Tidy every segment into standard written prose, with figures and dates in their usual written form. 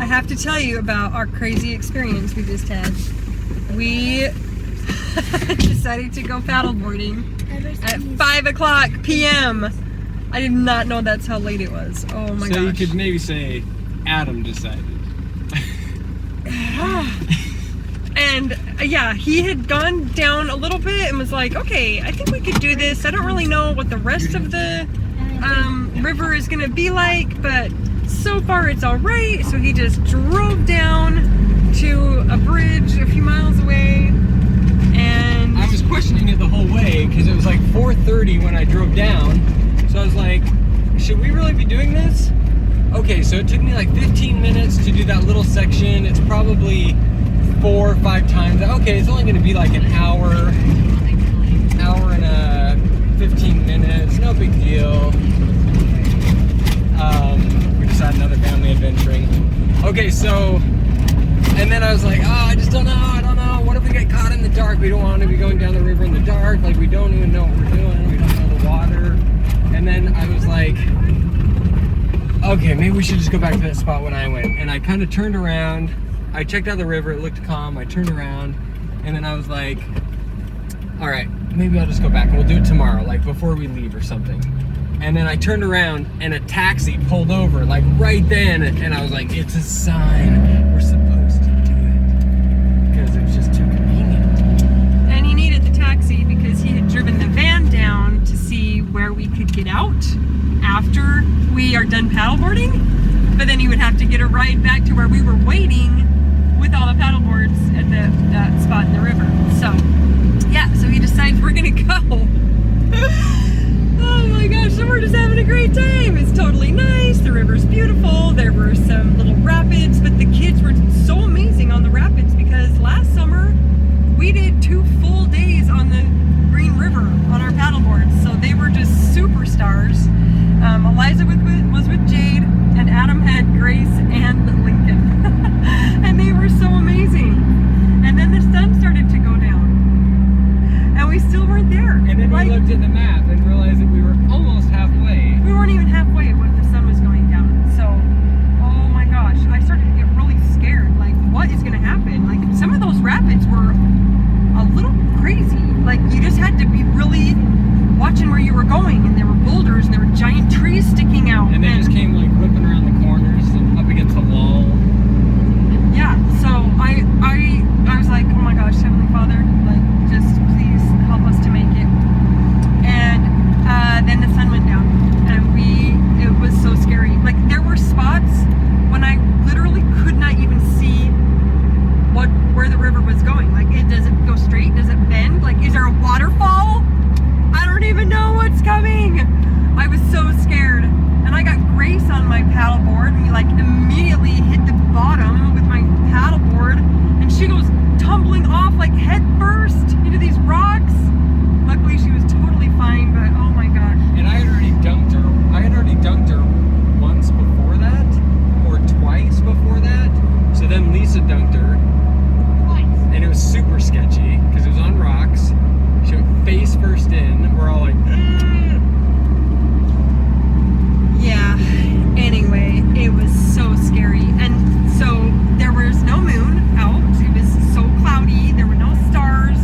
have to tell you about our crazy experience we just had. We decided to go paddleboarding at 5:00 p.m. I did not know that's how late it was. Oh my gosh. So you could maybe say Adam decided. And yeah, he had gone down a little bit and was like, okay, I think we could do this. I don't really know what the rest of the river is gonna be like, but so far it's all right. So he just drove down to a bridge a few miles away, and I was questioning it the whole way because it was like 4:30 when I drove down. So I was like, should we really be doing this? Okay, so it took me like 15 minutes to do that little section. It's probably 4 or 5 times. Okay, it's only going to be like an hour and 15 minutes. No big deal. We just had another family adventuring. Okay, so, and then I was like, oh, I just don't know. I don't know. What if we get caught in the dark? We don't want to be going down the river in the dark. Like, we don't even know what we're doing. We don't know the water. And then I was like, okay, maybe we should just go back to that spot when I went. And I kind of turned around. I checked out the river. It looked calm. I turned around. And then I was like, all right, maybe I'll just go back. We'll do it tomorrow, like before we leave or something. And then I turned around and a taxi pulled over, like right then. And I was like, it's a sign. We're supposed to do it. Because it was just too convenient. And he needed the taxi because he had driven the van down to see where we could get out after we are done paddleboarding, but then he would have to get a ride back to where we were waiting with all the paddleboards at that spot in the river. So yeah, so he decides we're gonna go. Oh my gosh, so we're just having a great time. It's totally nice. The river's beautiful. There were some little rapids, but the kids were so amazing on the rapids because last summer we did 2 full days on the Green River on our paddleboards. So they were just superstars. Eliza was with Jade, and Adam had Grace and Lincoln. And they were so amazing. And then the sun started to go down. And we still weren't there. And then we looked at the map and realized that we were almost halfway. We weren't even halfway when the sun was going down. So, oh my gosh, I started to get really scared. Like, what is gonna happen? Like, some of those rapids were a little crazy. Like, you just had to be really watching where you were going, and there were boulders and there were giant trees sticking out. And they just came like whipping around the corners and up against the wall. Yeah, so I was like, oh my gosh, Heavenly Father, like, just please help us to make it. And then the sun went down, and it was so scary. Like, there were spots when I literally could not even see where the river was going. Like, does it go straight? Does it bend? Like, is there a waterfall? I don't even know what's coming. I was so scared. And I got Grace on my paddleboard, and we like immediately hit the bottom with my paddleboard, and she goes tumbling off like head first into these rocks. Luckily she was totally fine, but oh my gosh. And I had already dunked her once before that, or twice before that. So then Lisa dunked her. Twice. And it was super sketchy because it was on rocks. She went face first in. We're all like, yeah. Anyway, it was so scary. And so there was no moon out. It was so cloudy. There were no stars.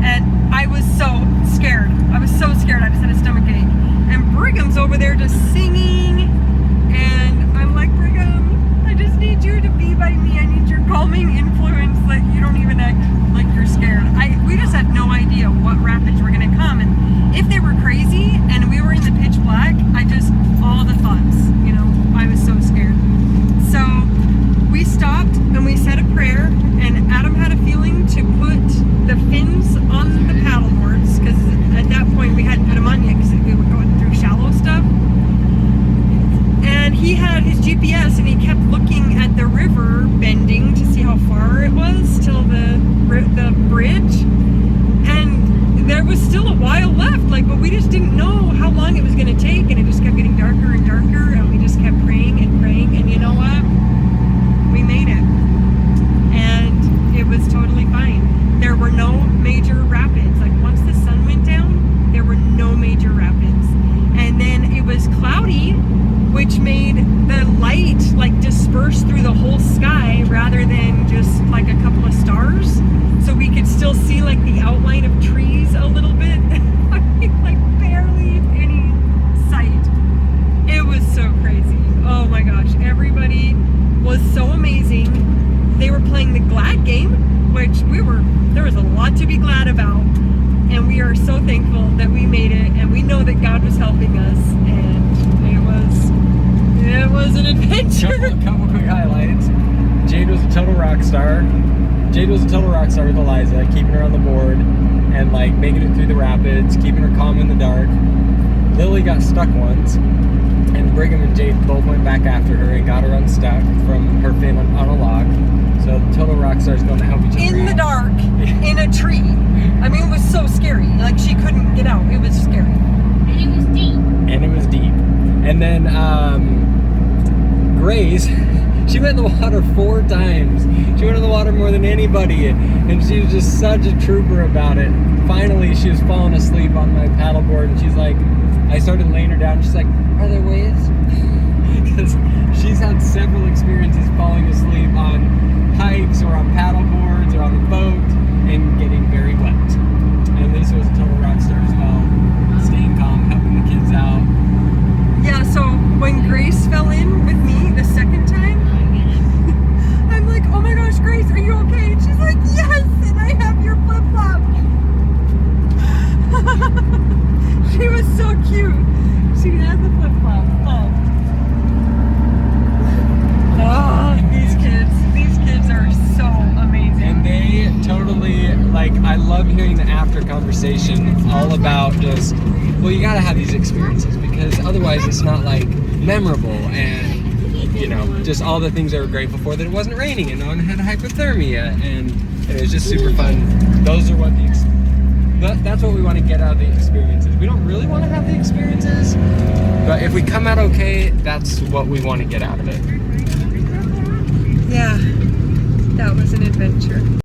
And I was so scared. I was so scared. I just had a stomachache. And Brigham's over there just singing. And I'm like, Brigham, I just need you to be by me. I need your calming influence that you don't even act like you're scared. We just had no idea what rapids were going to come. And if they were crazy and we were in the pitch black, all the thoughts, I was so scared. So we stopped and we said a prayer, and Adam had a feeling to put the fins on the paddleboards because at that point we hadn't put them on yet because we were going through shallow stuff. And he had his GPS and he kept looking at the river bending to see how far it was till the bridge. And there was still a while left, but we just didn't know how long it was going to take, and it just kept getting darker and darker, and we just kept praying and praying, and you know what? We made it. And it was totally fine. There were no major rapids. Like, once the sun went down, there were no major rapids. And then it was cloudy, which made the light disperse through the whole rather than just like a couple of stars, so we could still see like the outline of trees a little bit. I mean, like barely any sight. It was so crazy. Oh my gosh, everybody was so amazing. They were playing the glad game, which there was a lot to be glad about, and we are so thankful that we made it, and we know that God was helping us, and it was an adventure. Couple quick highlights. Jade was a total rock star. Jade was a total rock star with Eliza, keeping her on the board and like making it through the rapids, keeping her calm in the dark. Lily got stuck once, and Brigham and Jade both went back after her and got her unstuck from her fin on a log. So the total rock stars going to help each other In the out. dark, in a tree. I mean, it was so scary. Like, she couldn't get out. It was scary. And it was deep. And it was deep. And then Grace, she went in the water 4 times. She went in the water more than anybody, and she was just such a trooper about it. Finally, she was falling asleep on my paddleboard, and she's like, I started laying her down, and she's like, are there waves? Because she's had several experiences falling asleep on hikes or on paddleboards or on the boat and getting very wet. And Lisa was a total rock star as well, staying calm, helping the kids out. Yeah, so when Grace fell in with me the second time, I'm like, oh my gosh, Grace, are you okay? And she's like, yes, and I have your flip-flop. She was so cute. She had the flip-flop. Oh, these kids are so amazing. And they totally, like, I love hearing the after conversation all about just, well, you gotta have these experiences because otherwise it's not like memorable and, you know, just all the things they were grateful for, that it wasn't raining and no one had hypothermia, and it was just super fun. Those are what that's what we want to get out of the experiences. We don't really want to have the experiences, but if we come out okay, that's what we want to get out of it. Yeah, that was an adventure.